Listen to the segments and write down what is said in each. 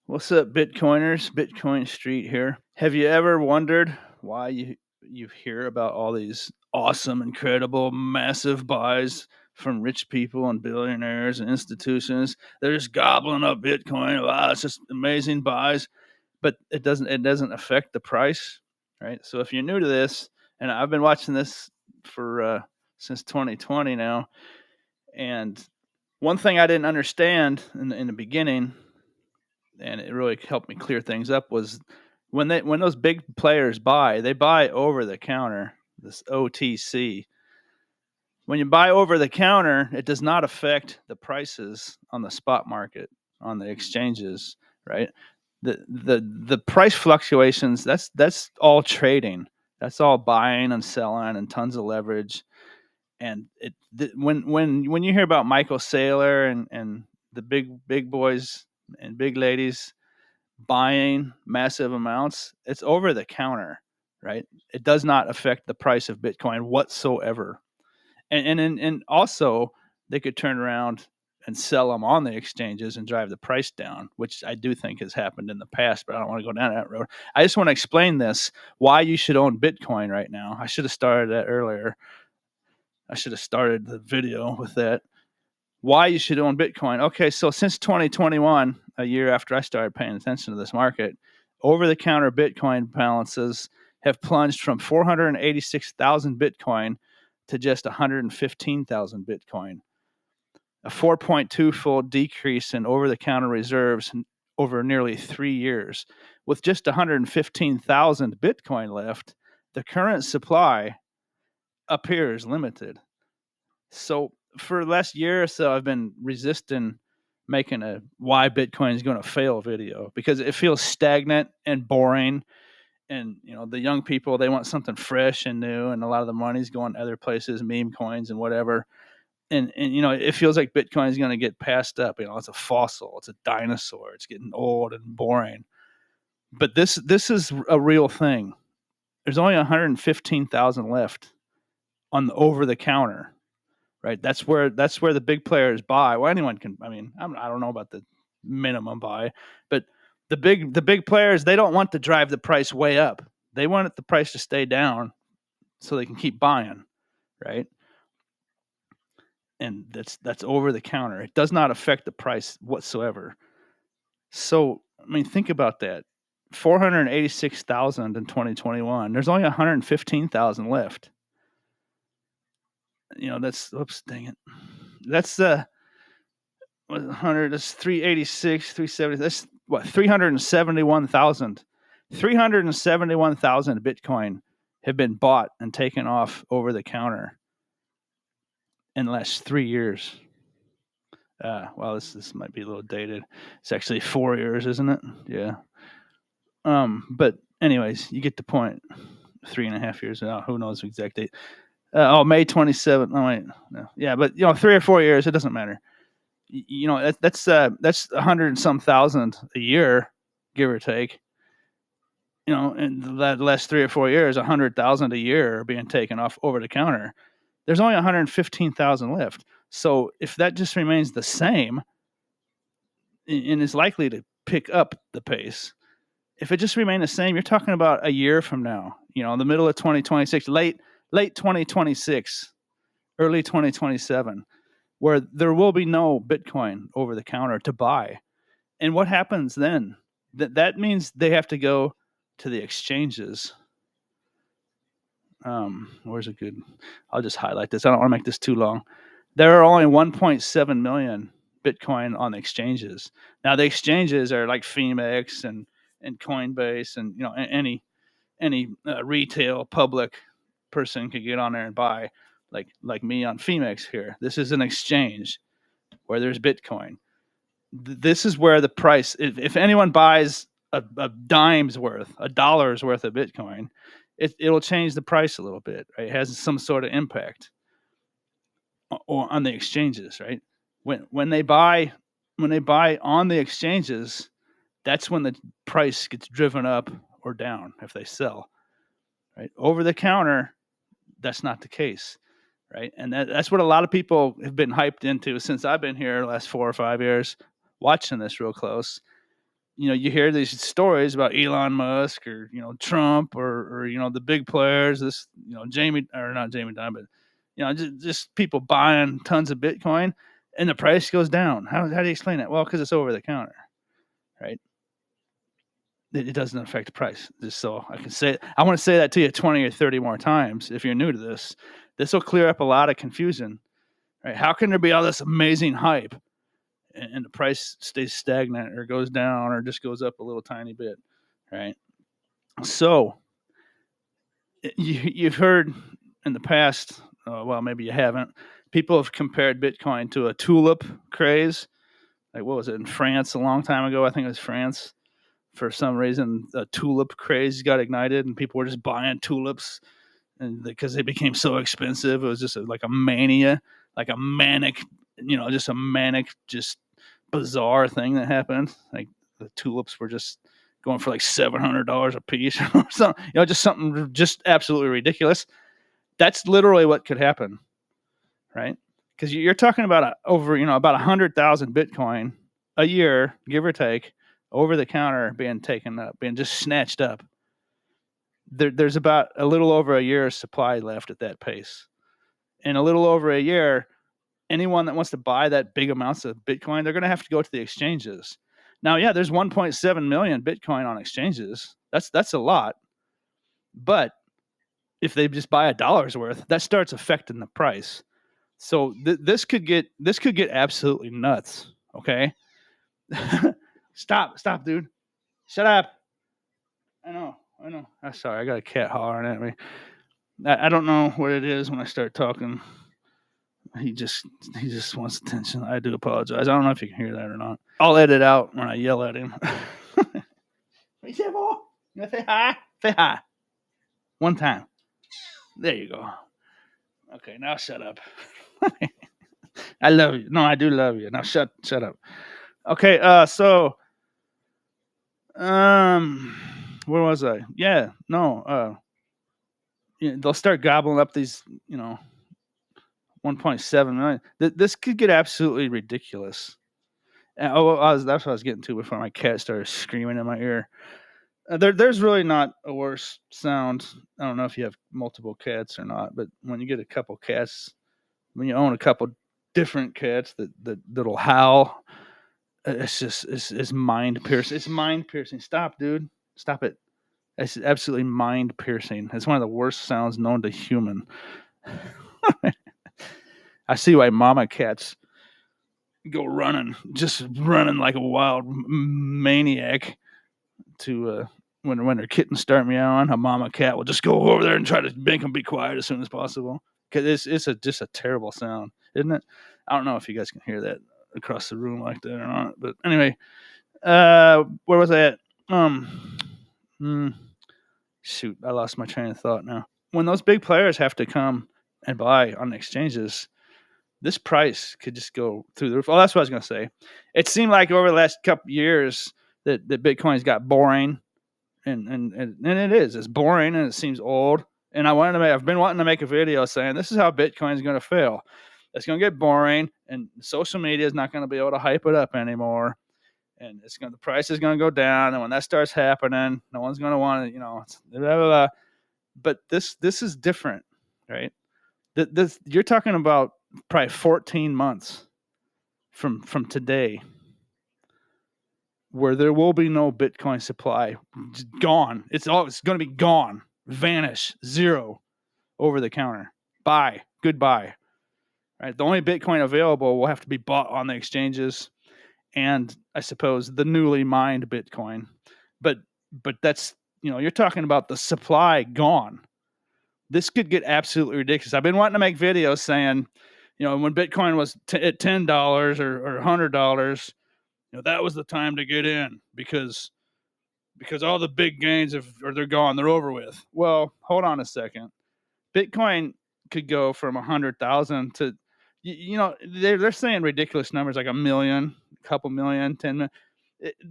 What's up, Bitcoiners? Bitcoin Street here. Have you ever wondered why you hear about all these awesome, incredible, massive buys from rich people and billionaires and institutions? They're just gobbling up Bitcoin. Wow, it's just amazing buys, but it doesn't affect the price, right? So if you're new to this, and I've been watching this for since 2020 now, and one thing I didn't understand in the beginning, and it really helped me clear things up, was when those big players buy, they buy over the counter, this OTC. When you buy over the counter, it does not affect the prices on the spot market, on the exchanges, right? The price fluctuations, that's all trading. That's all buying and selling and tons of leverage. And when you hear about Michael Saylor and the big boys and big ladies buying massive amounts, it's over the counter, right? It does not affect the price of Bitcoin whatsoever. And also they could turn around and sell them on the exchanges and drive the price down, which I do think has happened in the past, but I don't want to go down that road. I just want to explain this, why you should own Bitcoin right now. I should have started that earlier. I should have started the video with that. Why you should own Bitcoin. Okay, so since 2021, a year after I started paying attention to this market, over the counter Bitcoin balances have plunged from 486,000 Bitcoin to just 115,000 Bitcoin, a 4.2 fold decrease in over the counter reserves over nearly 3 years. With just 115,000 Bitcoin left, the current supply appears limited. So for the last year or so, I've been resisting making a why Bitcoin is going to fail video because it feels stagnant and boring. And the young people, they want something fresh and new, and a lot of the money's going other places, meme coins and whatever. And it feels like Bitcoin is going to get passed up. It's a fossil, it's a dinosaur, it's getting old and boring. But this is a real thing. There's only 115,000 left on the over the counter, right? That's where the big players buy. Well, anyone can. I mean, I don't know about the minimum buy, but the big players, they don't want to drive the price way up. They want the price to stay down so they can keep buying, right? And that's over the counter. It does not affect the price whatsoever. So I mean, think about that. 486,000 in 2021. There's only 115,000 left. That's, oops, dang it. That's 100, that's 386, 370. That's what, 371,000. 371,000 Bitcoin have been bought and taken off over the counter in the last 3 years. Well, this might be a little dated. It's actually 4 years, isn't it? Yeah. But anyways, you get the point. 3.5 years. Who knows the exact date? May 27th. Oh wait, no. Yeah, but 3 or 4 years, it doesn't matter. That's 100 and some thousand a year, give or take. In the last 3 or 4 years, 100,000 a year are being taken off over the counter. There's only 115,000 left. So if that just remains the same, and is likely to pick up the pace, if it just remained the same, you're talking about a year from now. In the middle of 2026, late 2026, early 2027, where there will be no Bitcoin over the counter to buy. And what happens then? That means they have to go to the exchanges. Where's a good? I'll just highlight this. I don't want to make this too long. There are only 1.7 million Bitcoin on the exchanges. Now the exchanges are like Phoenix and Coinbase, and any retail public person could get on there and buy, like me on Phoenix here. This is an exchange where there's Bitcoin. This is where the price, if anyone buys a dime's worth, a dollar's worth of Bitcoin, it'll change the price a little bit. Right? It has some sort of impact on the exchanges, right? When they buy on the exchanges, that's when the price gets driven up or down if they sell. Right? Over the counter, that's not the case. Right? And that's what a lot of people have been hyped into since I've been here the last 4 or 5 years, watching this real close. you hear these stories about Elon Musk or Trump or the big players. This Jamie or not Jamie Dimon, but just people buying tons of Bitcoin, and the price goes down. How do you explain that? Well, because it's over the counter, right? It doesn't affect the price. Just so I can say it. I want to say that to you 20 or 30 more times if you're new to this. This will clear up a lot of confusion. Right? How can there be all this amazing hype and the price stays stagnant or goes down or just goes up a little tiny bit, right? So you've heard in the past, well, maybe you haven't. People have compared Bitcoin to a tulip craze. Like, what was it in France a long time ago? I think it was France. For some reason, a tulip craze got ignited, and people were just buying tulips, and because they became so expensive, it was just like a mania, like a manic, just a manic, just bizarre thing that happened. Like the tulips were just going for like $700 a piece or something. Just something just absolutely ridiculous. That's literally what could happen, right? Because you're talking about over about 100,000 Bitcoin a year, give or take, over the counter being taken up, being just snatched up. There's about a little over a year's supply left at that pace. In a little over a year, anyone that wants to buy that big amounts of Bitcoin, they're going to have to go to the exchanges. Now, yeah, there's 1.7 million Bitcoin on exchanges. That's a lot. But if they just buy $1's worth, that starts affecting the price. So this could get absolutely nuts. Okay, stop, dude, shut up. I know. I'm sorry. I got a cat hollering at me. I don't know what it is when I start talking. He just wants attention. I do apologize. I don't know if you can hear that or not. I'll edit out when I yell at him. What you say, boy? You want to say hi? Say hi. One time. There you go. Okay, now shut up. I love you. No, I do love you. Now shut up. Okay, so where was I? Yeah, no, they'll start gobbling up these, 1.7 million. This could get absolutely ridiculous. That's what I was getting to before my cat started screaming in my ear. There's really not a worse sound. I don't know if you have multiple cats or not, but when you get a couple cats, when you own a couple different cats that'll howl, it's mind piercing. It's mind piercing. Stop, dude. Stop it. It's absolutely mind piercing. It's one of the worst sounds known to human. I see why mama cats go running, just running like a wild maniac to when their kittens start meowing. A mama cat will just go over there and try to make them be quiet as soon as possible because it's just a terrible sound, isn't it? I don't know if you guys can hear that across the room like that or not, but anyway, where was I at? Shoot, I lost my train of thought now. When those big players have to come and buy on exchanges, this price could just go through the roof. Oh, that's what I was going to say. It seemed like over the last couple years that Bitcoin's got boring, and it is. It's boring and it seems old. And I've been wanting to make a video saying this is how Bitcoin's going to fail. It's going to get boring, and social media is not going to be able to hype it up anymore. And the price is going to go down. And when that starts happening, no one's going to want it. Blah, blah, blah. But this is different, right? This you're talking about probably 14 months from today where there will be no Bitcoin supply. Just gone. It's going to be gone, vanish, zero, over the counter. Bye, goodbye. Right? The only Bitcoin available will have to be bought on the exchanges, and I suppose the newly mined Bitcoin. But that's you're talking about the supply gone. This could get absolutely ridiculous. I've been wanting to make videos saying, when Bitcoin was at $10 or $100, that was the time to get in because all the big gains they're gone, they're over with. Well, hold on a second. Bitcoin could go from 100,000 to, they're saying ridiculous numbers like 1 million, a couple million, 10 million.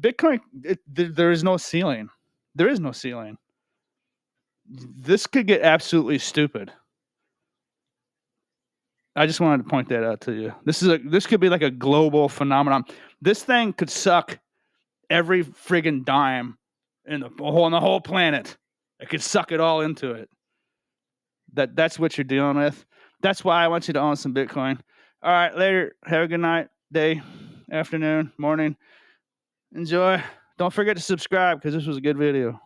Bitcoin, there is no ceiling. There is no ceiling. This could get absolutely stupid. I just wanted to point that out to you. This could be like a global phenomenon. This thing could suck every friggin' dime in the whole planet. It could suck it all into it. That's what you're dealing with. That's why I want you to own some Bitcoin. All right, later. Have a good night, day, afternoon, morning. Enjoy. Don't forget to subscribe because this was a good video.